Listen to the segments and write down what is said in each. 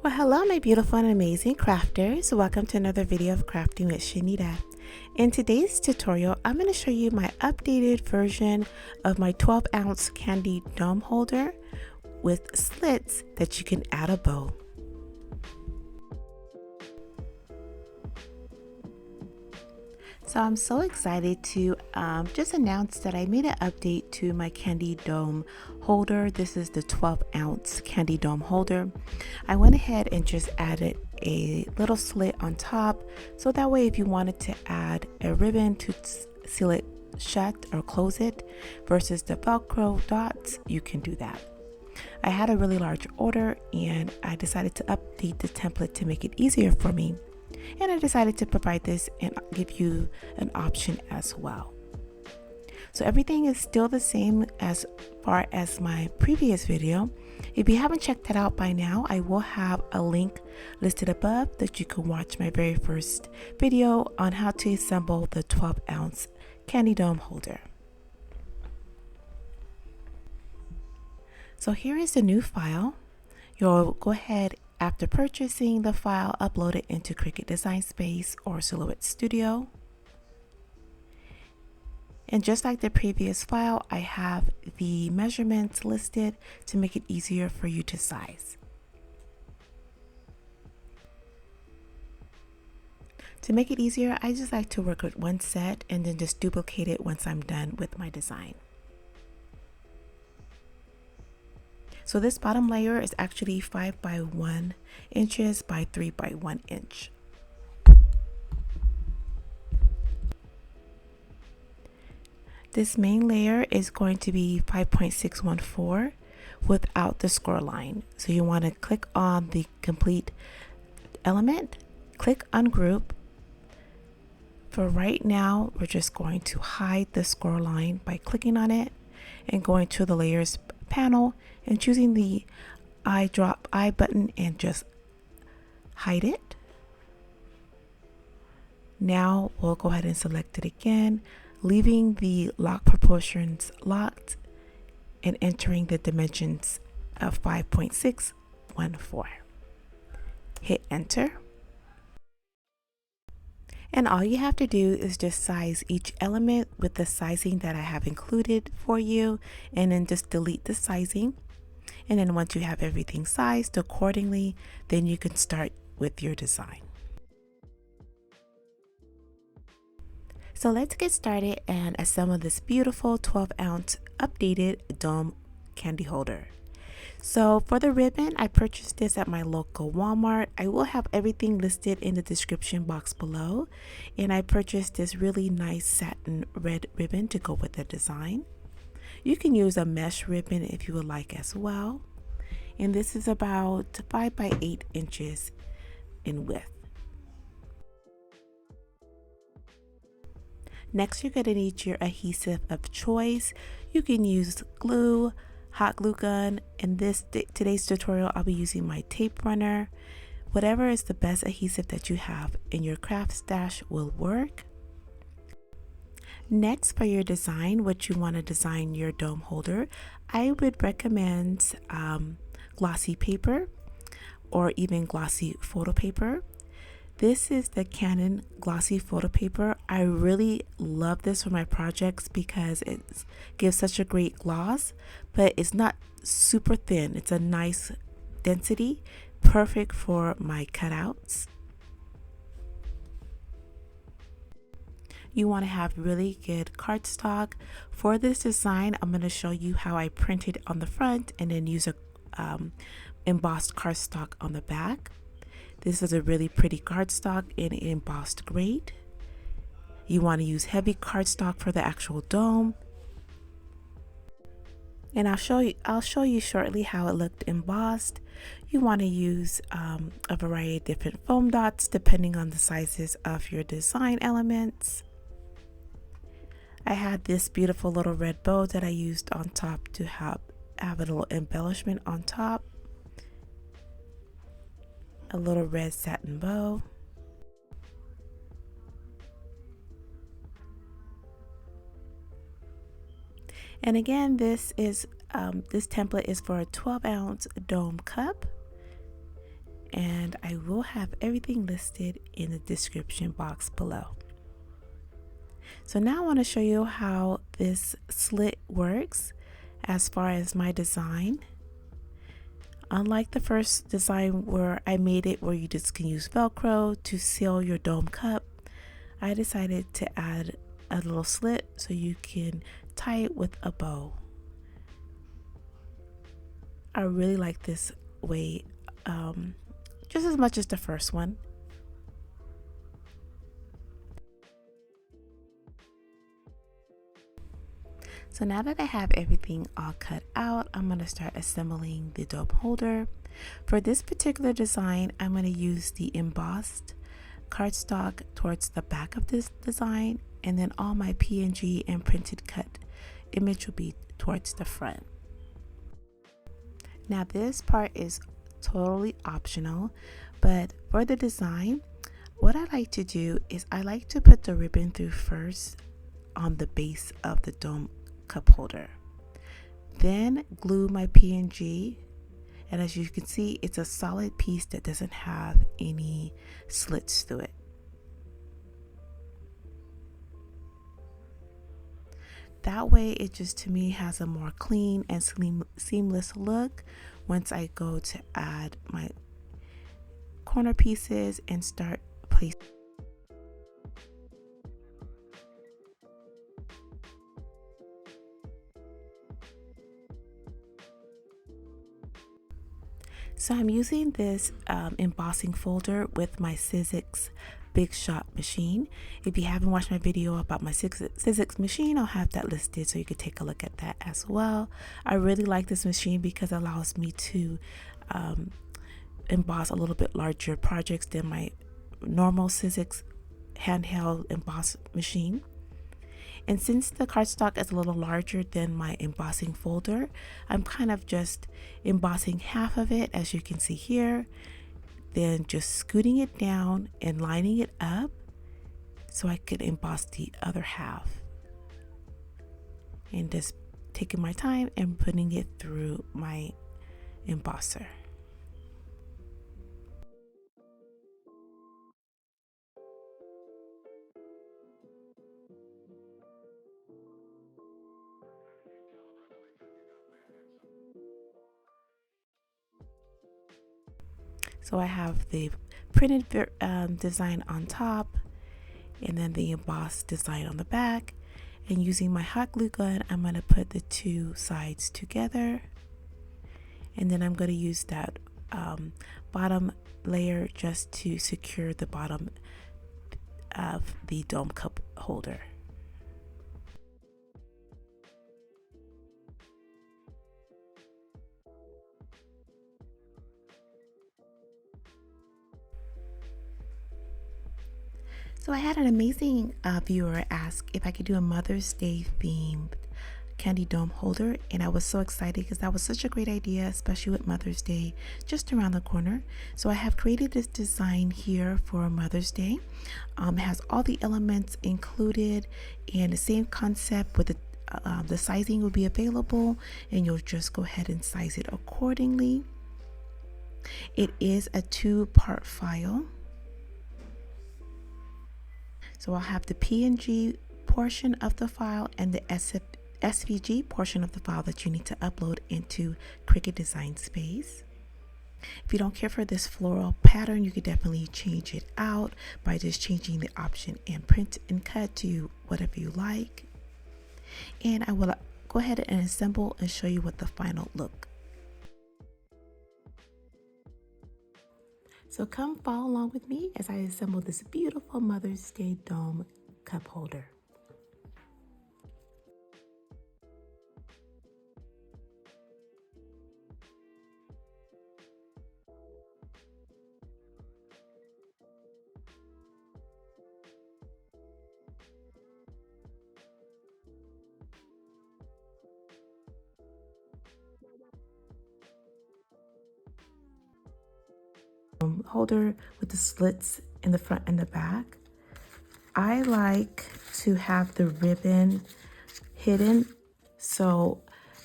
Well, hello my beautiful and amazing crafters. Welcome to another video of Crafting with Shaneda. In today's tutorial, I'm going to show you my updated version of my 12-ounce candy dome holder with slits that you can add a bow. So I'm so excited to just announce that I made an update to my candy dome holder. This is the 12-ounce candy dome holder. I went ahead and just added a little slit on top, so that way if you wanted to add a ribbon to seal it shut or close it versus the Velcro dots, you can do that. I had a really large order and I decided to update the template to make it easier for me. And I decided to provide this and give you an option as well. So everything is still the same as far as my previous video. If you haven't checked that out by now, I will have a link listed above that you can watch my very first video on how to assemble the 12-ounce candy dome holder. So here is the new file. You'll go ahead after purchasing the file, upload it into Cricut Design Space or Silhouette Studio. And just like the previous file, I have the measurements listed to make it easier for you to size. To make it easier, I just like to work with one set and then just duplicate it once I'm done with my design. So this bottom layer is actually 5 by 1 inches by 3 by 1 inch. This main layer is going to be 5.614 without the score line. So you want to click on the complete element, click ungroup. For right now, we're just going to hide the score line by clicking on it and going to the layers panel and choosing the I button and just hide it. Now we'll go ahead and select it again, leaving the lock proportions locked and entering the dimensions of 5.614. Hit enter. And all you have to do is just size each element with the sizing that I have included for you, and then just delete the sizing. And then once you have everything sized accordingly, then you can start with your design. So let's get started and assemble this beautiful 12-ounce updated dome candy holder. So for the ribbon, I purchased this at my local Walmart. I will have everything listed in the description box below. And I purchased this really nice satin red ribbon to go with the design. You can use a mesh ribbon if you would like as well. And this is about 5 by 8 inches in width. Next, you're going to need your adhesive of choice. You can use glue, hot glue gun. In today's tutorial, I'll be using my tape runner. Whatever is the best adhesive that you have in your craft stash will work. Next, for your design, what you want to design your dome holder, I would recommend glossy paper or even glossy photo paper. This is the Canon glossy photo paper. I really love this for my projects because it gives such a great gloss, but it's not super thin. It's a nice density, perfect for my cutouts. You want to have really good cardstock. For this design, I'm going to show you how I printed on the front and then use a embossed cardstock on the back. This is a really pretty cardstock and it embossed great. You want to use heavy cardstock for the actual dome. And I'll show you shortly how it looked embossed. You want to use a variety of different foam dots depending on the sizes of your design elements. I had this beautiful little red bow that I used on top to have a little embellishment on top. A little red satin bow. And again, this template is for a 12-ounce dome cup. and I will have everything listed in the description box below. So now I want to show you how this slit works as far as my design. Unlike the first design where I made it where you just can use Velcro to seal your dome cup, I decided to add a little slit so you can tie it with a bow. I really like this way just as much as the first one. So now that I have everything all cut out, I'm going to start assembling the dome holder. For this particular design, I'm going to use the embossed cardstock towards the back of this design, and then all my PNG and printed cut image will be towards the front. Now this part is totally optional, but for the design, what I like to do is I like to put the ribbon through first on the base of the dome cup holder, then glue my PNG, and as you can see, it's a solid piece that doesn't have any slits through it. That way it just to me has a more clean and seamless look once I go to add my corner pieces and start placing. So I'm using this embossing folder with my Sizzix Big Shot machine. If you haven't watched my video about my Sizzix machine, I'll have that listed so you could take a look at that as well. I really like this machine because it allows me to emboss a little bit larger projects than my normal Sizzix handheld emboss machine. And since the cardstock is a little larger than my embossing folder, I'm kind of just embossing half of it, as you can see here, then just scooting it down and lining it up so I could emboss the other half. And just taking my time and putting it through my embosser. So I have the printed design on top, and then the embossed design on the back. And using my hot glue gun, I'm going to put the two sides together. And then I'm going to use that bottom layer just to secure the bottom of the dome cup holder. So I had an amazing viewer ask if I could do a Mother's Day themed candy dome holder, and I was so excited because that was such a great idea, especially with Mother's Day just around the corner. So I have created this design here for Mother's Day. It has all the elements included and the same concept with the sizing will be available, and you'll just go ahead and size it accordingly. It is a 2-part file. So I'll have the PNG portion of the file and the SVG portion of the file that you need to upload into Cricut Design Space. If you don't care for this floral pattern, you could definitely change it out by just changing the option and print and cut to whatever you like. And I will go ahead and assemble and show you what the final look. So come follow along with me as I assemble this beautiful Mother's Day dome cup holder. Holder with the slits in the front and the back. I like to have the ribbon hidden, so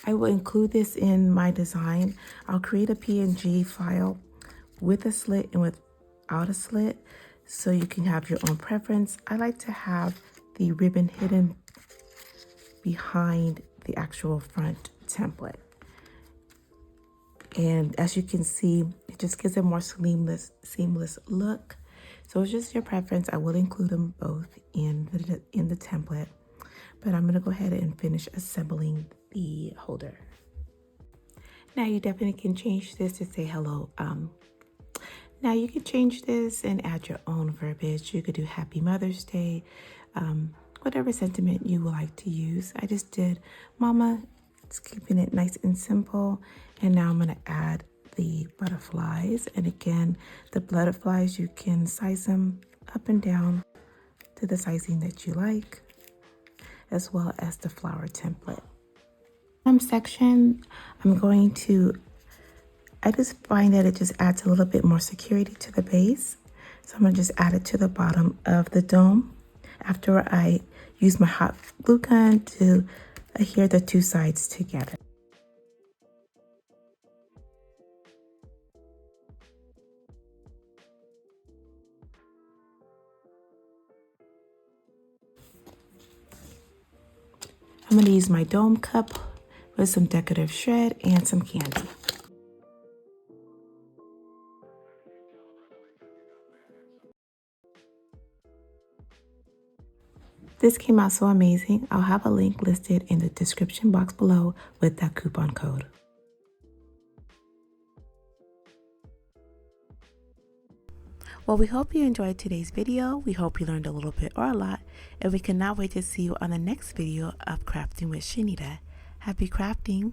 I will include this in my design. I'll create a PNG file with a slit and without a slit, so you can have your own preference. I like to have the ribbon hidden behind the actual front template. And as you can see, it just gives a more seamless look. So it's just your preference. I will include them both in the template, but I'm gonna go ahead and finish assembling the holder. Now you definitely can change this to say hello. Now you can change this and add your own verbiage. You could do Happy Mother's Day, whatever sentiment you would like to use. I just did Mama, just keeping it nice and simple. And now I'm gonna add the butterflies. And again, the butterflies, you can size them up and down to the sizing that you like, as well as the flower template. Section, I just find that it just adds a little bit more security to the base. So I'm gonna just add it to the bottom of the dome after I use my hot glue gun to adhere the two sides together. I'm gonna use my dome cup with some decorative shred and some candy. This came out so amazing. I'll have a link listed in the description box below with that coupon code. Well, we hope you enjoyed today's video. We hope you learned a little bit or a lot, and we cannot wait to see you on the next video of Crafting with Shaneda. Happy crafting!